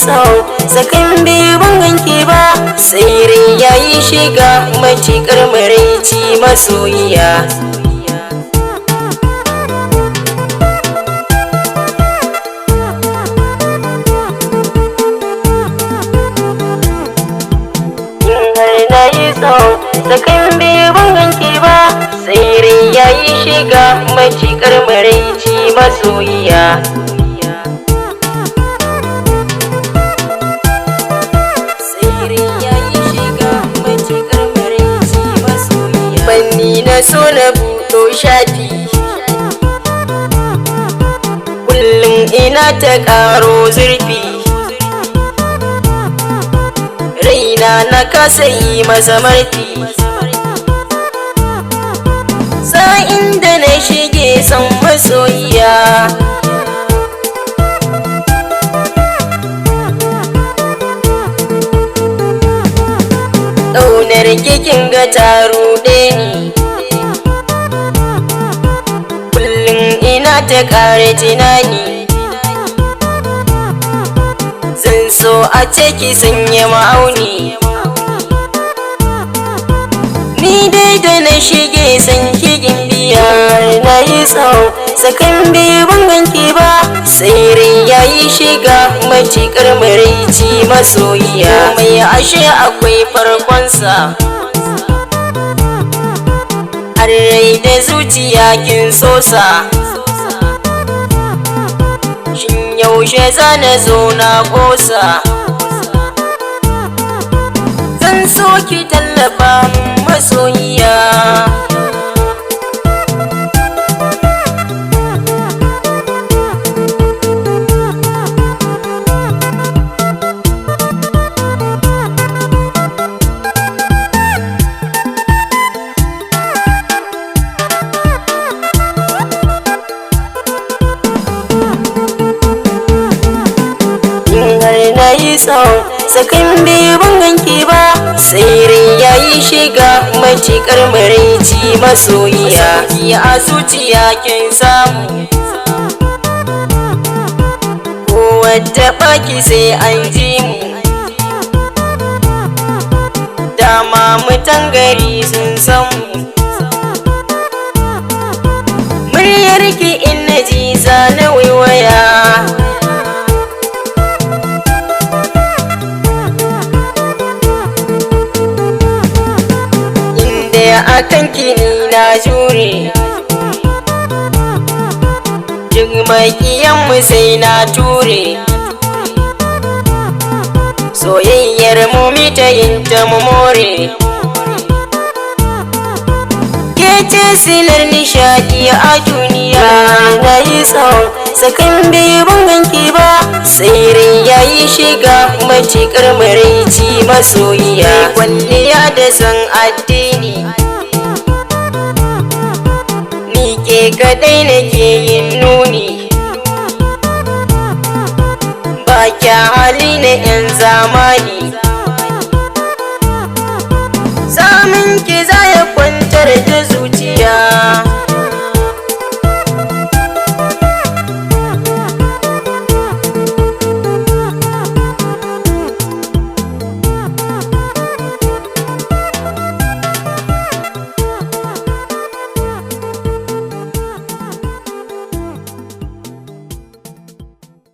tsawo sakan biyu ban ganki ba sai rai yayi shiga matukar maraici masoyiya. Sakan biyu ban ganki ba sai rai yayi shiga matukar maraici masoyiya. Banni na so na buɗo shafi kullum ina ta ƙaro zurfi, raina na kasa yi masa marfi. Sa'in da na shige son masoyiya, ƙaunar kikin ga ta ruɗe ni, kullum ina ta ƙara tunani. Zan so a ce ki sanya ma'auni, ni dai da na shige san kigin biya. Na yi tsawo sakan biyu ban ganki ba sai rai yayi shiga matukar maraici masoyiya. Mai ashe akwai farkonsa, har rai da zuciya kin sosa. Shin yaushe zana zo na kosa? Zan so ki tallafa masoyiya. Na yi tsawo sakan biyu ban ganki ba sai rai yayi shiga matukar maraici masoyiya. A zuciya kin samu ko wadda baki sai an ji mu, dama mutan gari sun san mu. Muryarki in na ji zana waiwaya, akan kini na jure, duk makiyanmu sai na ture. Soyayyar mu mita yin ta mu more, ke ce silar nishadi a duniya. Na yi tsawo sakan biyu ban ganki ba sai rai yayi shiga matukar maraici masoyiya. Kwalliya da san addini, ke kadai nake yin nuni, ba kya hali na 'yan zamani. Samun ki za ya kwantar da